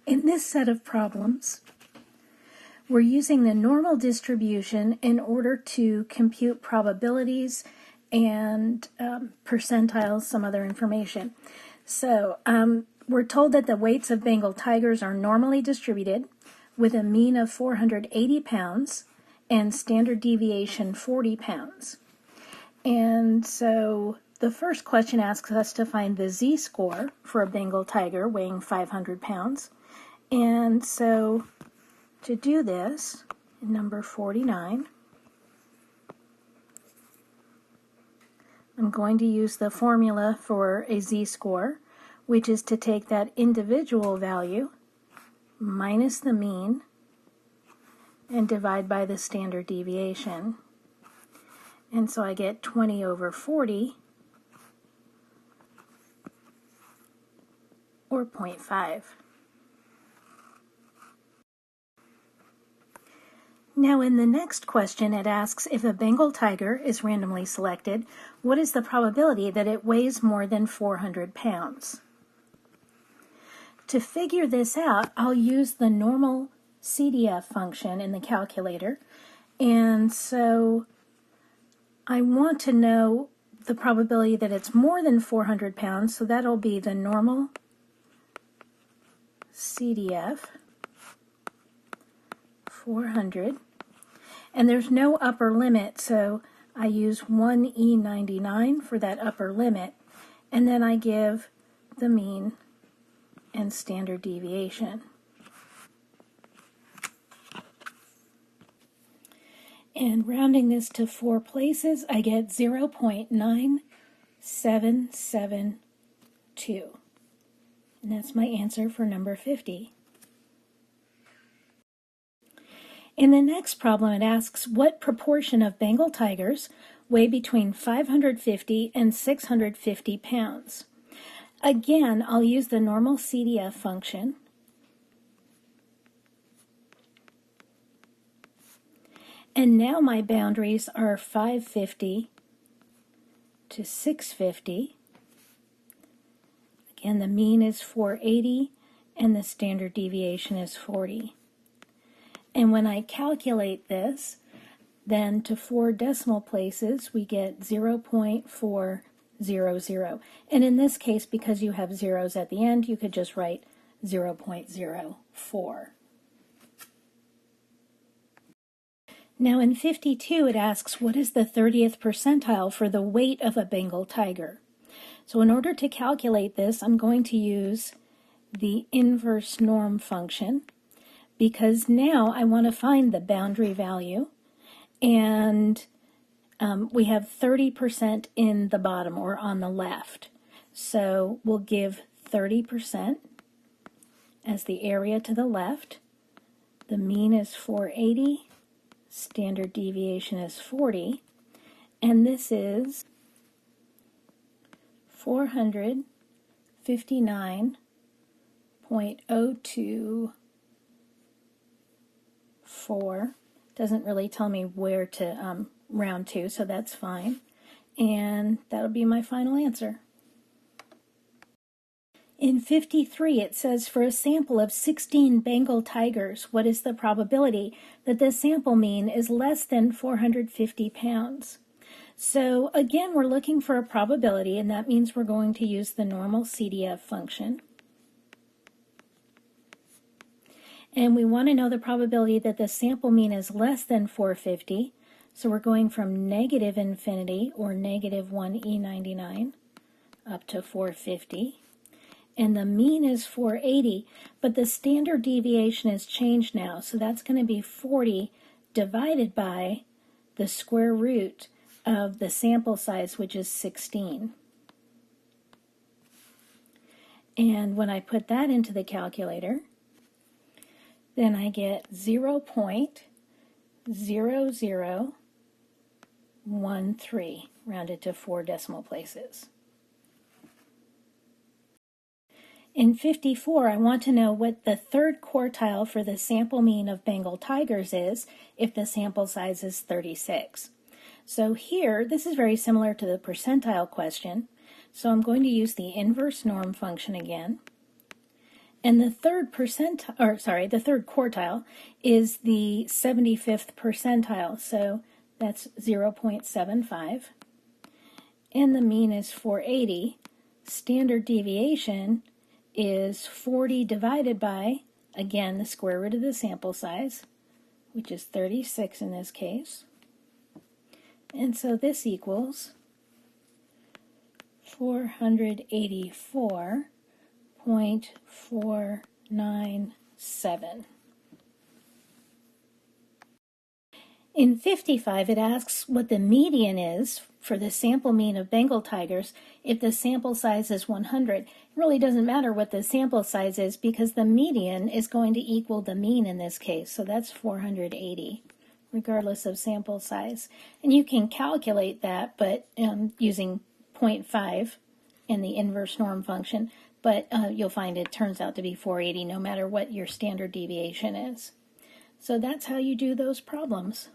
In this set of problems, we're using the normal distribution in order to compute probabilities and percentiles, some other information. So we're told that the weights of Bengal tigers are normally distributed with a mean of 480 pounds and standard deviation 40 pounds. And so the first question asks us to find the z-score for a Bengal tiger weighing 500 pounds. And so to do this, in number 49, I'm going to use the formula for a z-score, which is to take that individual value minus the mean and divide by the standard deviation. And so I get 20 over 40, or 0.5. Now in the next question, it asks if a Bengal tiger is randomly selected, what is the probability that it weighs more than 400 pounds? To figure this out, I'll use the normal CDF function in the calculator. And so I want to know the probability that it's more than 400 pounds, so that'll be the normal CDF 400. And there's no upper limit, so I use 1E99 for that upper limit, and then I give the mean and standard deviation. And rounding this to 4 places, I get 0.9772. And that's my answer for number 50. In the next problem, it asks what proportion of Bengal tigers weigh between 550 and 650 pounds. Again, I'll use the normal CDF function. And now my boundaries are 550 to 650. Again, the mean is 480 and the standard deviation is 40. And when I calculate this, then to 4 decimal places, we get 0.400. And in this case, because you have zeros at the end, you could just write 0.04. Now in 52, it asks, what is the 30th percentile for the weight of a Bengal tiger? So in order to calculate this, I'm going to use the inverse norm function, because now I want to find the boundary value, and we have 30% in the bottom or on the left. So we'll give 30% as the area to the left. The mean is 480, standard deviation is 40, and this is 459.024. Doesn't really tell me where to round to, so that's fine. And that'll be my final answer. In 53, it says, for a sample of 16 Bengal tigers, what is the probability that the sample mean is less than 450 pounds? So again, we're looking for a probability, and that means we're going to use the normal CDF function. And we want to know the probability that the sample mean is less than 450. So we're going from negative infinity, or negative 1E99, up to 450. And the mean is 480, but the standard deviation has changed now. So that's going to be 40 divided by the square root of the sample size, which is 16. And when I put that into the calculator, then I get 0.0013, rounded to 4 decimal places. In 54, I want to know what the third quartile for the sample mean of Bengal tigers is if the sample size is 36. So here, this is very similar to the percentile question. So I'm going to use the inverse norm function again. And the third quartile is the 75th percentile, so that's 0.75. And the mean is 480. Standard deviation is 40 divided by, again, the square root of the sample size, which is 36 in this case. And so this equals 484.497. In 55, it asks what the median is for the sample mean of Bengal tigers if the sample size is 100. It really doesn't matter what the sample size is because the median is going to equal the mean in this case, so that's 480, regardless of sample size. And you can calculate that but using 0.5 and the inverse norm function, but you'll find it turns out to be 480 no matter what your standard deviation is. So that's how you do those problems.